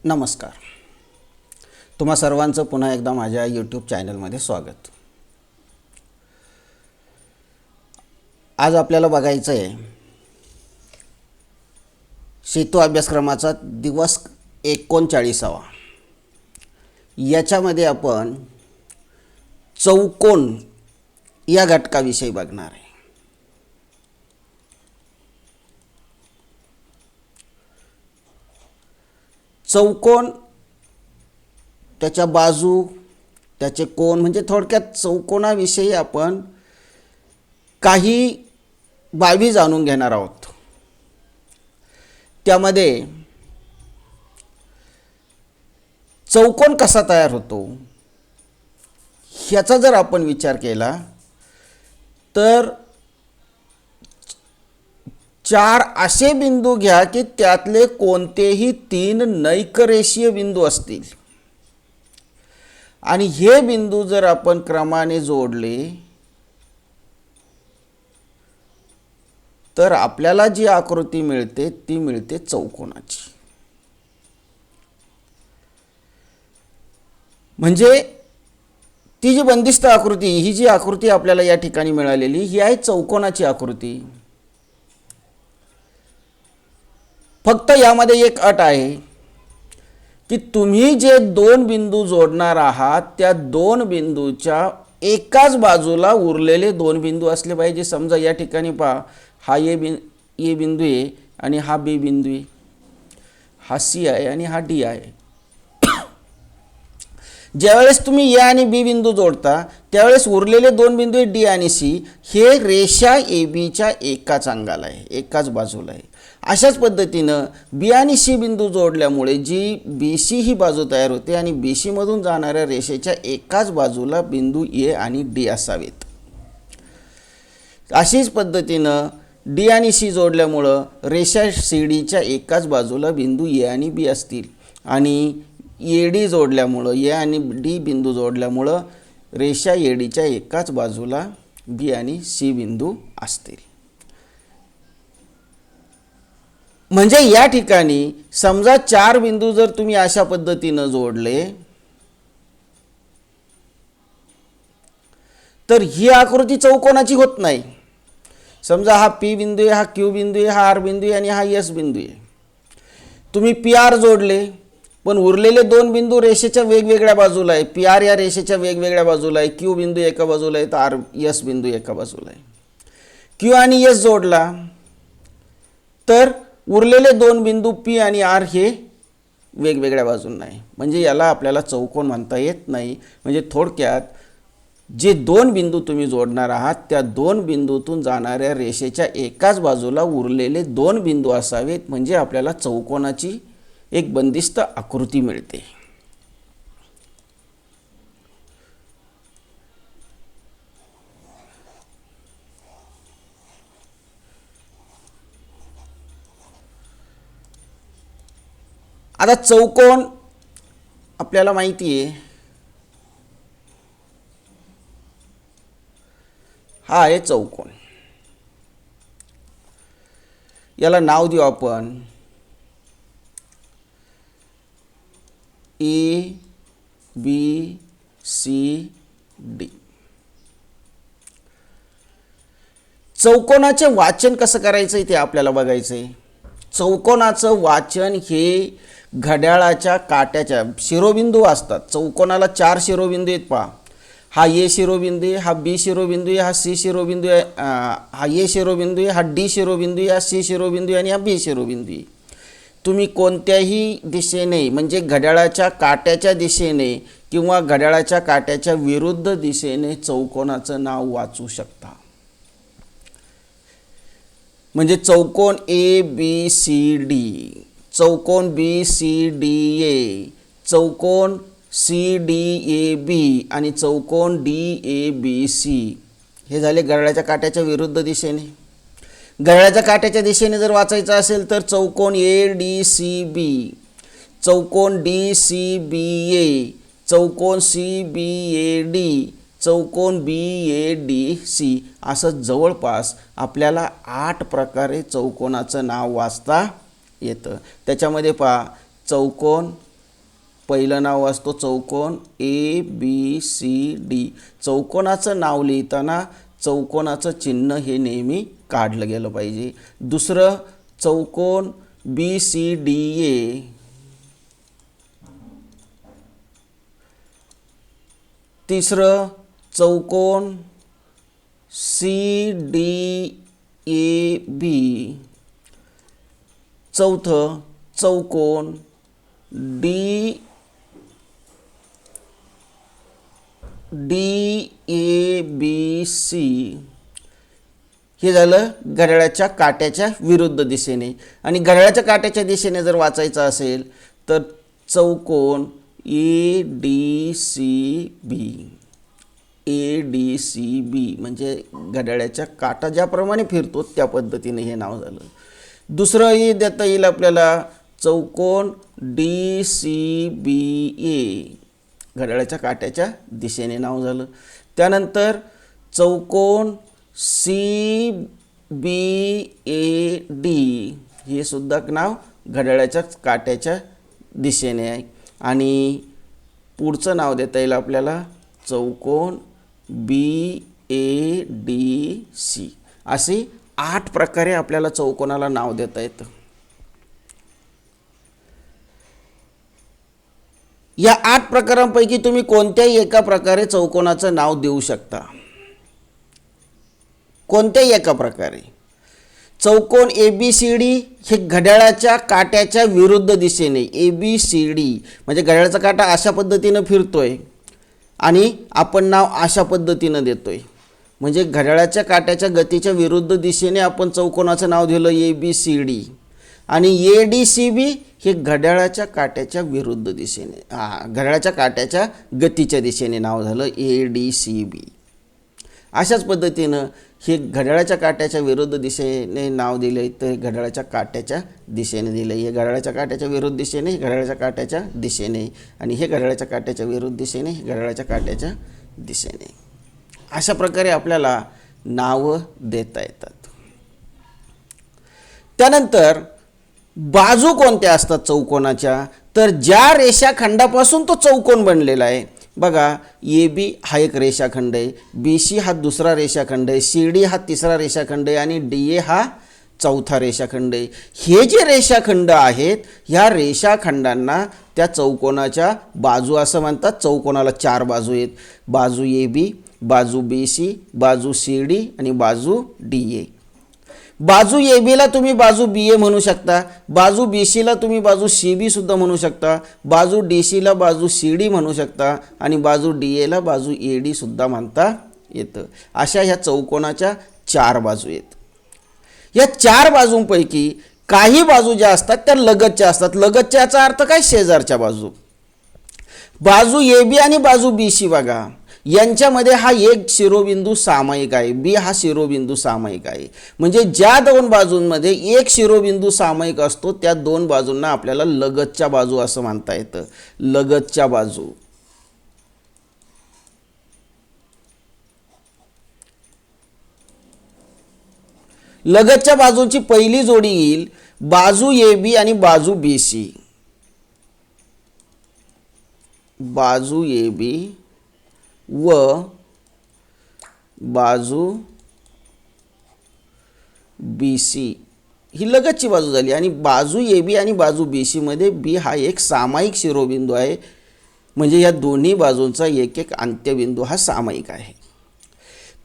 नमस्कार. तुम्हा सर्वांचं पुन्हा एकदा माझ्या यूट्यूब चॅनलमध्ये स्वागत. आज आपल्याला बघायचं आहे सेतू अभ्यासक्रमाचा दिवस 39. याच्यामध्ये आपण चौकोन या घटकाविषयी बघणार आहे. चौकोन, त्याच्या बाजू, त्याचे कोन, म्हणजे थोडक्यात चौकोनाविषयी आपण काही बाबी जाणून घेणार आहोत. त्यामध्ये चौकोन कसा तयार होतो ह्याचा जर आपण विचार केला तर 4 असे बिंदू घ्या की त्यातले कोणतेही 3 नैकरेषीय बिंदू असतील आणि हे बिंदू जर आपण क्रमाने जोडले तर आपल्याला जी आकृती मिळते ती मिळते चौकोनाची. म्हणजे ती जी बंदिस्त आकृती, ही जी आकृती आपल्याला या ठिकाणी मिळालेली ही आहे चौकोनाची आकृती. फक्त यामध्ये एक अट आहे की तुम्ही जे 2 बिंदू जोडणार आहात त्या 2 बिंदूच्या एकाच बाजूला उरलेले 2 बिंदू असले पाहिजे. समजा या ठिकाणी पहा, हा ए बिंदू आहे आणि हा बी बिंदू आहे, हा सी आहे आणि हा डी आहे. ज्यावेळेस तुम्ही ए आणि बी बिंदू जोडता त्यावेळेस उरलेले 2 बिंदू डी आणि सी हे रेषा ए बीच्या एकाच अंगाला आहे, एकाच बाजूला आहे. अशाच पद्धतीनं बी आणि सी बिंदू जोडल्यामुळे जी बी सी ही बाजू तयार होते आणि बी सी मधून जाणाऱ्या रेषेच्या एकाच बाजूला बिंदू ए आणि डी असावेत. अशीच पद्धतीनं डी आणि सी जोडल्यामुळं रेषा सी डीच्या एकाच बाजूला बिंदू ए आणि बी असतील आणि ए डी जोडल्यामुळं ए आणि डी बिंदू जोडल्यामुळं रेषा ए डीच्या एकाच बाजूला बी आणि सी बिंदू असतील. म्हणजे या ठिकाणी समजा 4 बिंदू जर तुम्ही अशा पद्धतीनं जोडले तर ही आकृती चौकोनाची होत नाही. समजा हा पी बिंदू आहे, हा क्यू बिंदू आहे, हा आर बिंदू आहे आणि हा एस बिंदू आहे. तुम्ही पी आर जोडले पण उरलेले 2 बिंदू रेषेच्या वेगवेगळ्या बाजूला आहे. पी आर या रेषेच्या वेगवेगळ्या बाजूला आहे, क्यू बिंदू एका बाजूला आहे तर आर एस बिंदू एका बाजूला आहे. क्यू आणि एस जोडला तर उरलेले 2 बिंदू पी आणि आर हे वेगवेगळ्या बाजूंना आहे. म्हणजे याला आपल्याला चौकोन म्हणता येत नाही. म्हणजे थोडक्यात जे 2 बिंदू तुम्ही जोडणार आहात त्या 2 बिंदूतून जाणाऱ्या रेषेच्या एकाच बाजूला उरलेले 2 बिंदू असावेत. म्हणजे आपल्याला चौकोनाची एक बंदिस्त आकृती मिळते. आता चौकोन आपल्याला माहिती आहे, हा आहे चौकोन. याला नाव देऊ आपण ए बी सी डी. चौकोनाचे वाचन कसं करायचं ते आपल्याला बघायचं आहे. चौकोनाचं वाचन हे घड्याळाच्या काट्याच्या शिरोबिंदू असतात. चौकोनाला 4 शिरोबिंदू आहेत पहा. हा ए शिरोबिंदू आहे, हा बी शिरोबिंदू आहे, हा सी शिरोबिंदू आहे, हा ए शिरोबिंदू आहे, हा डी शिरोबिंदू आहे, हा सी शिरोबिंदू आहे आणि हा बी शिरोबिंदू आहे. तुम्ही कोणत्याही दिशेने म्हणजे घड्याळाच्या काट्याच्या दिशेने किंवा घड्याळाच्या काट्याच्या विरुद्ध दिशेने चौकोनाचं नाव वाचू शकता. म्हणजे चौकोन ए बी सी डी, चौकोन बी सी डी ए, चौकोन सी डी ए बी आणि चौकोन डी ए बी सी हे झाले घड्याळाच्या काट्याच्या विरुद्ध दिशेने. घड्याळाच्या काट्याच्या दिशेने जर वाचायचं असेल तर चौकोन ए डी सी बी, चौकोन डी सी बी ए, चौकोन सी बी ए डी, चौकोन बी ए डी सी असं जवळपास आपल्याला 8 प्रकारे चौकोनाचं नाव वाचता येतं. त्याच्यामध्ये पहा चौकोन पहिलं नाव असतो चौकोन ABCD. चौकोनाचं नाव लिहिताना चौकोनाचं चिन्ह हे नेहमी काढलं गेलं पाहिजे. दुसरं चौकोन BCDA. तिसरं चौकोन CDAB. चौथं चौकोन DABC. हे झालं घड्याळाच्या काट्याच्या विरुद्ध दिशेने. आणि घड्याळाच्या काट्याच्या दिशेने जर वाचायचं असेल तर चौकोन ADCB म्हणजे घड्याळाच्या काटा ज्याप्रमाणे फिरतो त्या पद्धतीने हे नाव झालं. दुसरंही देता येईल आपल्याला चौकोन DCBA. घड्याळाच्या काट्याच्या दिशेने नाव झालं. त्यानंतर चौकोन CBAD. हे सुद्धा नाव घड्याळाच्या काट्याच्या दिशेने आहे. आणि पुढचं नाव देता येईल आपल्याला चौकोन BADC. अशी 8 प्रकारे आपल्याला चौकोनाला नाव देता येतं. या 8 प्रकारांपैकी तुम्ही कोणत्याही एका प्रकारे चौकोनाचं नाव देऊ शकता. कोणत्याही एका प्रकारे. चौकोन ABCD हे घड्याळाच्या काट्याच्या विरुद्ध दिशेने. ABCD म्हणजे घड्याळाचा काटा अशा पद्धतीनं फिरतोय आणि आपण नाव अशा पद्धतीनं देतोय. म्हणजे घड्याळाच्या काट्याच्या गतीच्या विरुद्ध दिशेने आपण चौकोनाचं नाव दिलं ABCD. आणि ADCB हे घड्याळाच्या काट्याच्या विरुद्ध दिशेने, घड्याळाच्या काट्याच्या गतीच्या दिशेने नाव झालं ADCB. अशाच पद्धतीनं हे घड्याळाच्या काट्याच्या विरुद्ध दिशेने नाव दिले तर घड्याळाच्या काट्याच्या दिशेने दिलं. हे घड्याळाच्या काट्याच्या विरुद्ध दिशेने, घड्याळाच्या काट्याच्या दिशेने. आणि हे घड्याळाच्या काट्याच्या विरुद्ध दिशेने, घड्याळाच्या काट्याच्या दिशेने. अशा प्रकारे आपल्याला नावं देता येतात. त्यानंतर बाजू कोणत्या असतात चौकोनाच्या, तर ज्या रेषाखंडापासून तो चौकोन बनलेला आहे. बघा AB हा एक रेषाखंड आहे, BC हा दुसरा रेषाखंड आहे, CD हा तिसरा रेषाखंड आहे आणि DA हा चौथा रेषाखंड आहे. हे जे रेषाखंड आहेत ह्या रेषाखंडांना त्या चौकोनाच्या बाजू असं म्हणतात. चौकोनाला 4 बाजू आहेत. बाजू AB, बाजू BC, बाजू CD आणि बाजू DA. बाजू ABला तुम्ही बाजू BA म्हणू शकता, बाजू BCला तुम्ही बाजू CB सुद्धा म्हणू शकता, बाजू DCला बाजू CD म्हणू शकता आणि बाजू DAला बाजू AD सुद्धा म्हणता येतं. अशा ह्या चौकोनाच्या 4 बाजू आहेत. या 4 बाजूंपैकी काही बाजू ज्या असतात त्या लगतच्या असतात. लगतच्याचा अर्थ काय, शेजारच्या बाजू. बाजू AB आणि बाजू BC बघा यांच्यामध्ये हा एक शिरोबिंदू सामायिक आहे. B हा शिरोबिंदू सामायिक आहे. म्हणजे ज्या 2 बाजूंमध्ये एक शिरोबिंदू सामायिक असतो त्या 2 बाजूंना आपल्याला लगतच्या बाजू असं म्हणता येतं. लगतच्या बाजू. लगतच्या बाजूंची पहिली जोडी येईल बाजू AB आणि बाजू BC. बाजू AB व बाजू BC ही लगतची बाजू झाली. आणि बाजू AB आणि बाजू BC मध्ये B हा एक सामायिक शिरोबिंदू आहे. म्हणजे या दोन्ही बाजूंचा एक एक अंत्यबिंदू हा सामायिक आहे.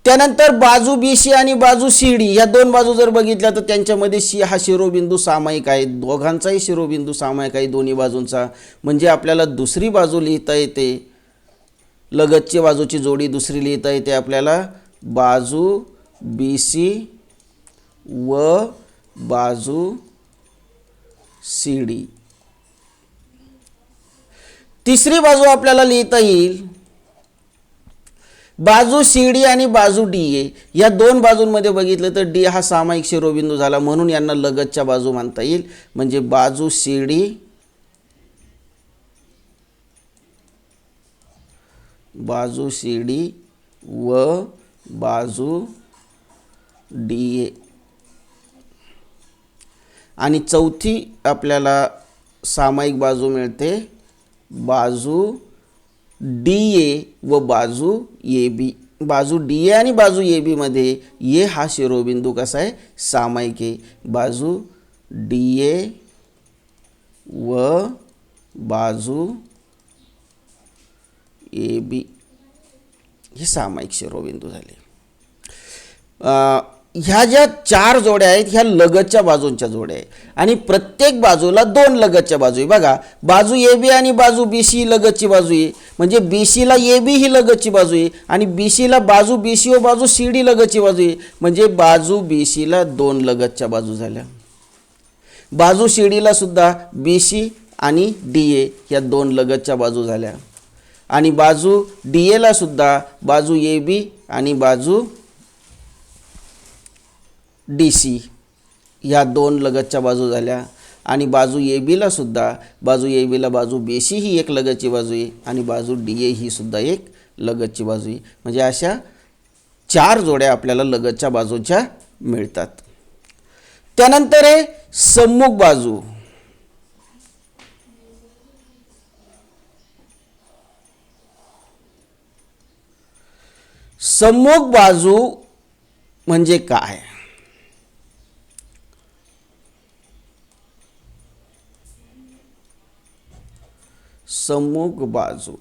त्यानंतर बाजू BC आणि बाजू CD या 2 बाजू जर बघितल्या तर त्यांच्यामध्ये C हा शिरोबिंदू सामायिक आहे. दोघांचाही शिरोबिंदू सामायिक आहे दोन्ही बाजूंचा. म्हणजे आपल्याला दुसरी बाजू लिहिता येते, लगतची बाजूची जोडी दुसरी लिहिता येते आपल्याला बाजू BC व बाजू CD. तिसरी बाजू आपल्याला लिहिता येईल बाजू CD आणि बाजू DA. या 2 बाजूंमध्ये बघितलं तर D हा सामायिक शिरोबिंदू झाला म्हणून यांना लगतच्या बाजू म्हणता येईल. म्हणजे बाजू CD बाजू CD व बाजू DA. आणि चौथी आपल्याला सामायिक बाजू मिळते बाजू डी ए व बाजू ए बी, बाजू डी ए आणि बाजू ए बी मध्ये ए हा शिरोबिंदू कसा आहे, सामायिक आहे. बाजू डी ए व बाजू ए बी हे सामायिक शिरोबिंदू झाले. ह्या ज्या चार जोड्या आहेत ह्या लगतच्या बाजूंच्या जोड्या आहेत आणि प्रत्येक बाजूला दोन लगतच्या बाजू आहे. बघा, बाजू ए बी आणि बाजू बी सी ही लगतची बाजू आहे, म्हणजे बी सीला ए बी ही लगतची बाजू आहे आणि बी सीला बाजू बी सी व बाजू सी डी लगतची बाजू आहे, म्हणजे बाजू बी सीला दोन लगतच्या बाजू झाल्या. बाजू सी डीला सुद्धा बी सी आणि डी ए या दोन लगतच्या बाजू झाल्या आणि बाजू डी एला सुद्धा बाजू ए बी आणि बाजू डी सी ह्या दोन लगतच्या बाजू झाल्या आणि बाजू ए बीला सुद्धा बाजू ए बीला बाजू बी सी ही एक लगतची बाजू आहे आणि बाजू डी ए ही सुद्धा एक लगतची बाजू आहे. म्हणजे अशा चार जोड्या आपल्याला लगतच्या बाजूच्या मिळतात. त्यानंतर आहे सम्मुख बाजू. सम्मुख बाजू म्हणजे काय? सम्मुख बाजू,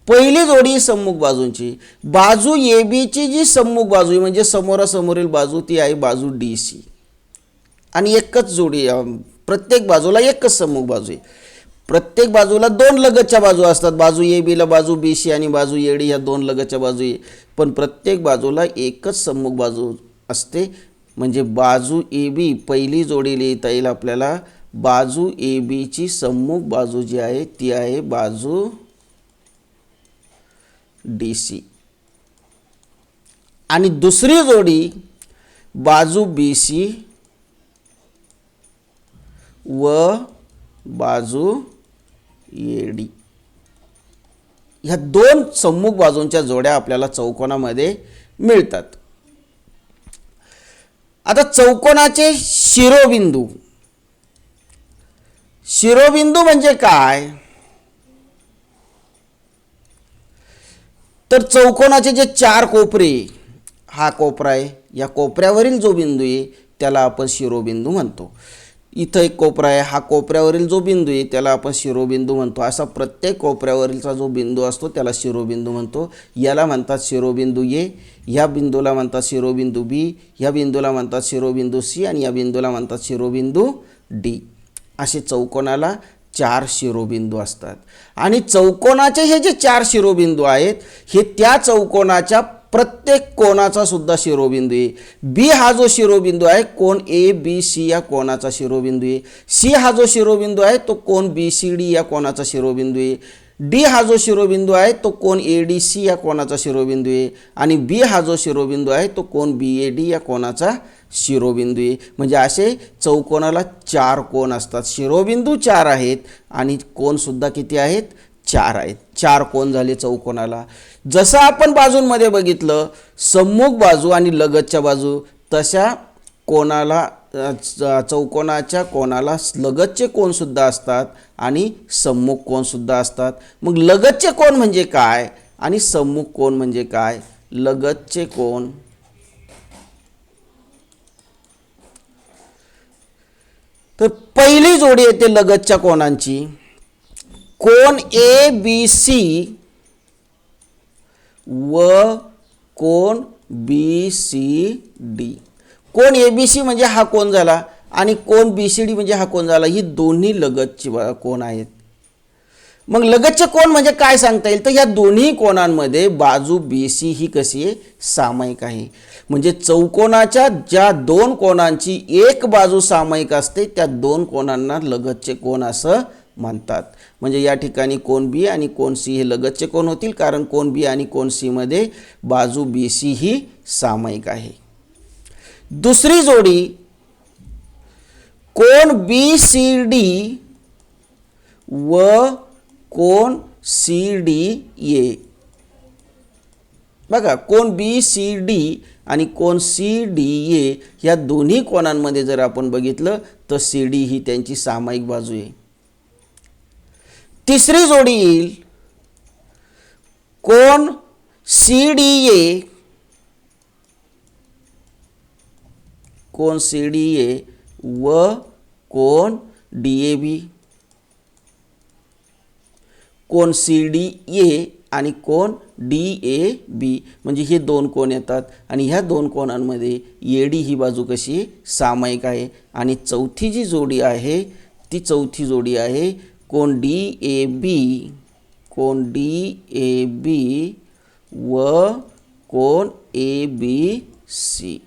पहिली जोडी सम्मुख बाजूंची. बाजू ए बीची जी सम्मुख बाजू आहे म्हणजे समोरासमोरील बाजू ती आहे बाजू डी सी आणि एकच जोडी, प्रत्येक बाजूला एकच सम्मुख बाजू आहे. प्रत्येक बाजूला दोन लगतच्या बाजू असतात. बाजू ए बीला बाजू बी सी आणि बाजू ए डी ह्या दोन लगतच्या बाजू आहे, पण प्रत्येक बाजूला एकच सम्मुख बाजू असते. म्हणजे बाजू ए बी पहिली जोडी लिहिता येईल आपल्याला. बाजू ए बीची सम्मुख बाजू जी आहे ती आहे बाजू डी सी आणि दुसरी जोडी बाजू बी सी व बाजू ए डी. ह्या दोन सम्मुख बाजूंच्या जोड्या आपल्याला चौकोनामध्ये मिळतात. आता चौकोनाचे शिरोबिंदू. शिरोबिंदू म्हणजे काय? तर चौकोनाचे जे चार कोपरे, हा कोपरा आहे, या कोपऱ्यावरील जो बिंदू आहे त्याला आपण शिरोबिंदू म्हणतो. इथं एक कोपरा आहे, हा कोपऱ्यावरील जो बिंदू आहे त्याला आपण शिरोबिंदू म्हणतो. असा प्रत्येक कोपऱ्यावरीलचा जो बिंदू असतो त्याला शिरोबिंदू म्हणतो. याला म्हणतात शिरोबिंदू ए, ह्या बिंदूला म्हणतात शिरोबिंदू बी, ह्या बिंदूला म्हणतात शिरोबिंदू सी आणि या बिंदूला म्हणतात शिरोबिंदू डी. असे चौकोनाला चार शिरोबिंदू असतात आणि चौकोनाचे हे जे चार शिरोबिंदू आहेत हे त्या चौकोनाच्या प्रत्येक कोणाचा सुद्धा शिरोबिंदू आहे. बी हा जो शिरोबिंदू आहे कोन ए बी सी या कोणाचा शिरोबिंदू आहे. सी हा जो शिरोबिंदू आहे तो कोन बी सी डी या कोणाचा शिरोबिंदू आहे. डी हा जो शिरोबिंदू आहे तो कोन ए डी सी या कोणाचा शिरोबिंदू आहे आणि बी हा जो शिरोबिंदू आहे तो कोन बी ए डी या कोणाचा शिरोबिंदू आहे. म्हणजे असे चौकोनाला चार कोन असतात. शिरोबिंदू चार आहेत आणि कोनसुद्धा किती आहेत? चार आहेत. चार कोन झाले चौकोनाला. जसं आपण बाजूंमध्ये बघितलं सम्मुख बाजू आणि लगतच्या बाजू, तशा कोणाला चौकोनाच्या कोणाला लगतचे कोनसुद्धा असतात आणि सम्मुख कोनसुद्धा असतात. मग लगतचे कोन म्हणजे काय आणि सम्मुख कोन म्हणजे काय? लगतचे कोन तर पहिली जोडी येते लगतच्या कोनांची. कोन ए बी सी व कोन बी सी डी. कोन ए बी सी म्हणजे हा कोन झाला आणि कोन बी सी डी म्हणजे हा कोन झाला. ही दोन्ही लगतची कोन आहेत. मग लगतचे कोन म्हणजे काय सांगता येईल? तर या दोन्ही कोनांमध्ये बाजू बी सी ही कशी आहे? सामायिक आहे. म्हणजे चौकोनाच्या ज्या दोन कोनांची एक बाजू सामायिक असते त्या दोन कोनांना लगतचे कोन असं म्हणतात. म्हणजे या ठिकाणी कोन बी आणि कोन सी हे लगतचे कोन होतील कारण कोन बी आणि कोन सी मध्ये बाजू बी सी ही सामायिक आहे. दुसरी जोडी कोन बी सी डी व कोन सी डी ए. बघा, कोन बी सी डी आणि कोन सी डी ए या दोन्ही कोनांमध्ये जर आपण बघितलं तर सी डी ही त्यांची सामायिक बाजू आहे. तिसरी जोडी येईल कोन CDA, कोन CDA व कोन DAB. कोन CDA आणि कोन DAB म्हणजे हे दोन कोन येतात आणि ह्या दोन कोनांमध्ये AD ही बाजू कशी सामायिक आहे. आणि चौथी जी जोडी आहे ती चौथी जोडी आहे कोन DAB, कोन DAB व कोन ABC.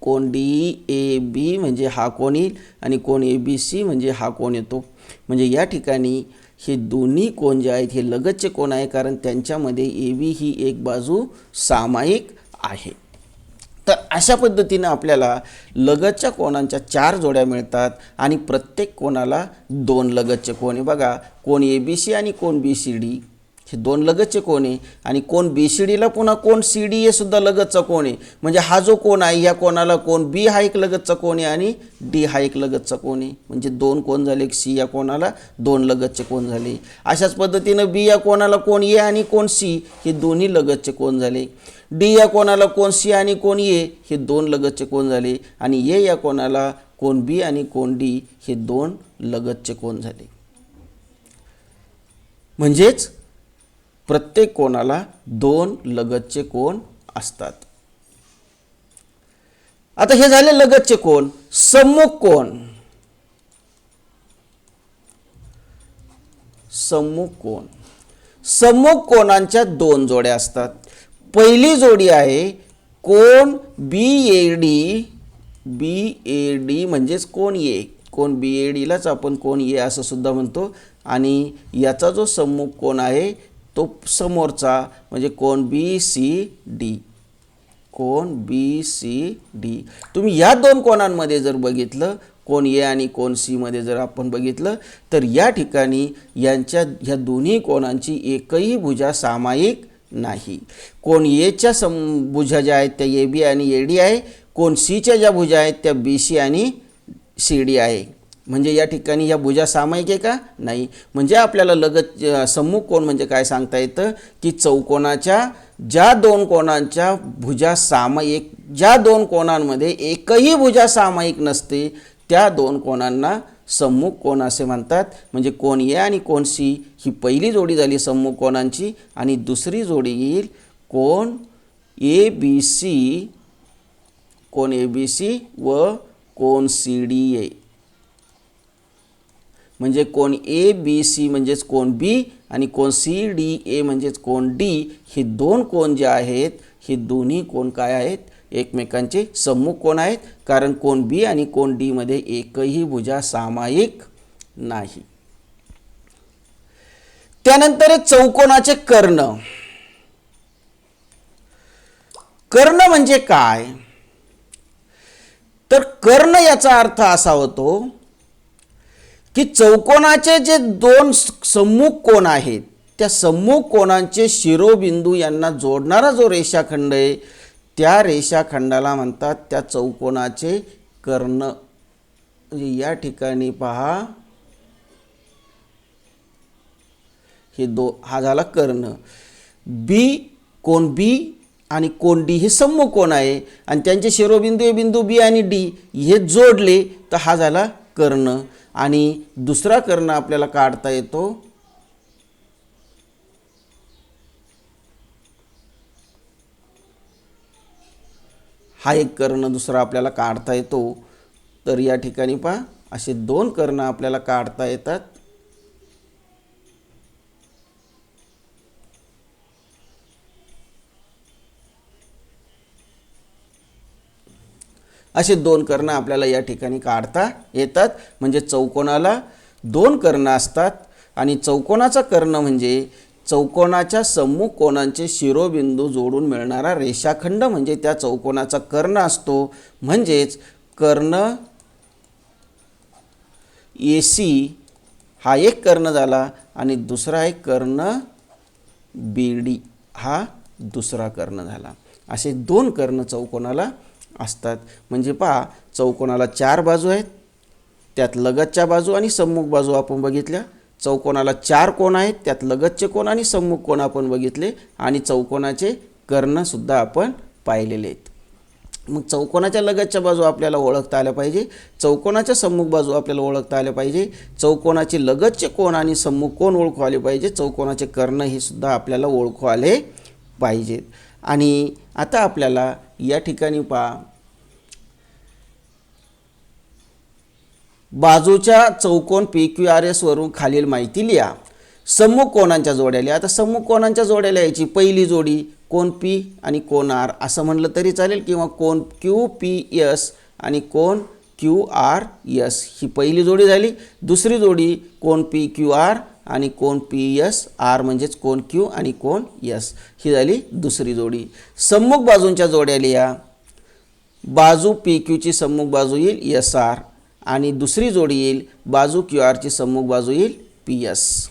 कोन DAB म्हणजे हा कोन येईल आणि कोन ABC म्हणजे हा कोन येतो. म्हणजे या ठिकाणी हे दोन्ही कोन जे आहेत हे लगतचे कोन आहे कारण त्यांच्यामध्ये AB ही एक बाजू सामायिक आहे. तर अशा पद्धतीने आपल्याला लगतच्या कोनांच्या 4 जोड्या मिळतात आणि प्रत्येक कोनाला 2 लगतचे कोन आहे. बघा कोन ABC आणि कोन BCD हे 2 लगतचे कोन आहे आणि कोन BCDला पुन्हा कोन CDA सुद्धा लगतचा कोन आहे. म्हणजे हा जो कोन आहे या कोनाला कोन B हा एक लगतचा कोन आहे आणि D हा एक लगतचा कोन आहे. म्हणजे 2 कोन झाले. C या कोनाला 2 लगतचे कोन झाले. अशाच पद्धतीने B या कोनाला कोन A आणि कोन C हे दोन्ही लगतचे कोन झाले. D या कोनाला कोन C आणि कोन A हे 2 लगतचे कोन झाले आणि A या कोनाला कोन B आणि कोन D हे 2 लगतचे कोन झाले. म्हणजेच प्रत्येक कोनाला 2 लगतचे कोन असतात. आता हे झाले लगतचे कोन. सम्मुख कोन. सम्मुख कोन. सम्मुख कोनांच्या 2 जोड्या असतात. पहिली जोडी आहे कोन BAD, BAD म्हणजेच कोन A. कोन BADलाच आपण कोन A असं सुद्धा म्हणतो आणि याचा जो सम्मुख कोन आहे तो समोरचा म्हणजे कोन BCD. कोन BCD. तुम्ही या 2 कोनांमध्ये जर बघितलं कोन A आणि कोन C मध्ये जर आपण बघितलं तर या ठिकाणी ह्या दोन्ही कोनांची एकही भुजा सामायिक नाही. कोन A च्या भुजा ज्या आहेत त्या AB आणि AD आहे. कोन C च्या ज्या भुजा आहेत त्या BC आणि CD आहे. म्हणजे या ठिकाणी या भुजा सामायिक आहे का नाही. म्हणजे आपल्याला लगत सम्मुख कोन म्हणजे काय सांगता येतं की चौकोनाच्या ज्या 2 कोनांच्या भुजा सामायिक, ज्या 2 कोनांमध्ये एकही भुजा सामायिक नसते त्या 2 कोनांना सम्मुख कोन असे म्हणतात. म्हणजे कोन A आणि कोन C ही पहिली जोडी झाली सम्मुख कोनांची आणि दुसरी जोडी येईल कोन ABC, कोन ABC व कोन CDA. म्हणजे कोन ABC म्हणजेच कोन B आणि कोन CDA म्हणजेच कोन D हे 2 कोन जे आहेत हे दोन्ही कोन काय आहेत एकमेकांचे सम्मुख कोन आहेत कारण कोन B आणि कोन D मध्ये एकही भुजा सामायिक नाही. त्यानंतर चौकोनाचे कर्ण. कर्ण म्हणजे काय तर कर्ण याचा अर्थ असा होतो की चौकोनाचे जे 2 सम्मुख कोन आहेत त्या सम्मुख कोनांचे शिरोबिंदू यांना जोडणारा जो रेषाखंड आहे त्या रेषाखंडाला म्हणतात त्या चौकोनाचे कर्ण. म्हणजे या ठिकाणी पहा हे हा झाला कर्ण. कोन B आणि कोन D हे सम्मुख कोन आहे आणि त्यांचे शिरोबिंदू हे बिंदू B आणि D हे जोडले तर हा झाला कर्ण. आणि दुसरा कर्ण आपल्याला काढता येतो हा एक कर्ण दुसरा आपल्याला काढता येतो. तर या ठिकाणी पहा असे 2 कर्ण आपल्याला काढता येतात. असे 2 कर्ण आपल्याला या ठिकाणी काढता येतात. म्हणजे चौकोनाला 2 कर्ण असतात आणि चौकोनाचा कर्ण म्हणजे चौकोनाच्या सम्मुख कोनांचे शिरोबिंदू जोडून मिळणारा रेषाखंड म्हणजे त्या चौकोनाचा कर्ण असतो. म्हणजेच कर्ण AC हा एक कर्ण झाला आणि दुसरा एक कर्ण BD हा दुसरा कर्ण झाला. असे 2 कर्ण चौकोनाला असतात. म्हणजे पहा चौकोनाला 4 बाजू आहेत त्यात लगतच्या बाजू आणि सम्मुख बाजू आपण बघितल्या. चौकोनाला 4 कोन आहेत, त्यात लगतचे कोन आणि सम्मुख कोन आपण बघितले आणि चौकोनाचे कर्णसुद्धा आपण पाहिलेले आहेत. मग चौकोनाच्या लगतच्या बाजू आपल्याला ओळखता आल्या पाहिजे, चौकोनाच्या सम्मुख बाजू आपल्याला ओळखता आल्या पाहिजे, चौकोनाचे लगतचे कोन आणि सम्मुख कोन ओळखू आले पाहिजे, चौकोनाचे कर्ण हे सुद्धा आपल्याला ओळखू आले पाहिजेत. आणि आता आपल्याला या ठिकाणी पहा, बाजूच्या चौकोन PQRS वरून खालील माहिती लिहा. सम्मुख कोनांच्या जोड्या लिहा. आता सम्मुख कोनांच्या जोड्या लिहायची. पहिली जोडी कोन P आणि कोन R असं म्हणलं तरी चालेल, किंवा कोन QPS आणि कोन QRS ही पहिली जोडी झाली. दुसरी जोडी कोन PQR आणि कोन PSR म्हणजेच कोन Q आणि कोन S ही झाली दुसरी जोडी. सम्मुख बाजूंच्या जोड्या लिहा. बाजू PQ ची सम्मुख बाजू येईल SR आणि दुसरी जोडी येईल बाजू QR ची सम्मुख बाजू येईल PS.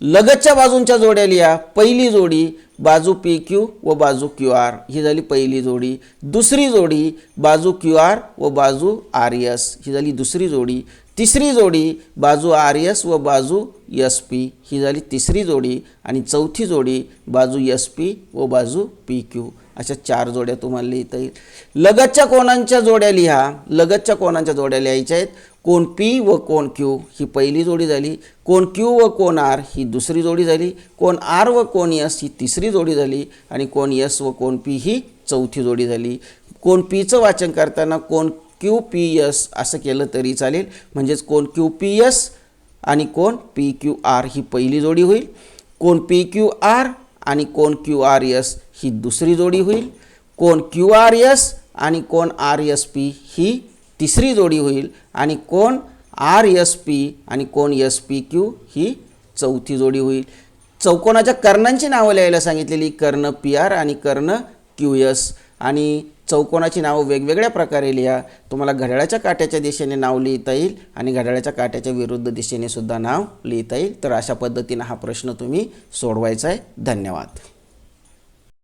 लगतच्या बाजूंच्या जोड्या लिहा. पहिली जोडी बाजू PQ व बाजू QR ही झाली पहिली जोडी. दुसरी जोडी बाजू QR व बाजू RS ही झाली दुसरी जोडी. तिसरी जोडी बाजू RS व बाजू SP ही झाली तिसरी जोडी. आणि चौथी जोडी बाजू SP व बाजू PQ. अशा 4 जोड्या तुम्हाला लिहिता येईल. लगतच्या कोनांच्या जोड्या लिहा. लगतच्या कोनांच्या जोड्या लिहायच्या आहेत. कोन P व कोन Q ही पहिली जोडी झाली. कोन Q व कोन R ही दुसरी जोडी झाली. कोन R व कोन S ही तिसरी जोडी झाली. आणि कोन S व कोन P ही चौथी जोडी झाली. कोन Pचं वाचन करताना कोन QPS असं केलं तरी चालेल, म्हणजेच कोन QPS आणि कोन PQR ही पहिली जोडी होईल. कोन PQR आणि कोन QRS ही दुसरी जोडी होईल. कोन QRS आणि कोन RSP ही तिसरी जोडी होईल. आणि कोन RSP आणि कोन SPQ ही चौथी जोडी होईल. चौकोनाच्या कर्णांची नावं लिहायला सांगितलेली, कर्ण PR आणि कर्ण QS. आणि चौकोनाची नावं वेगवेगळ्या प्रकारे लिहा. तुम्हाला घड्याळाच्या काट्याच्या दिशेने नाव लिहिता येईल आणि घड्याळाच्या काट्याच्या विरुद्ध दिशेने सुद्धा नाव लिहिता येईल. तर अशा पद्धतीने हा प्रश्न तुम्ही सोडवायचा आहे. धन्यवाद.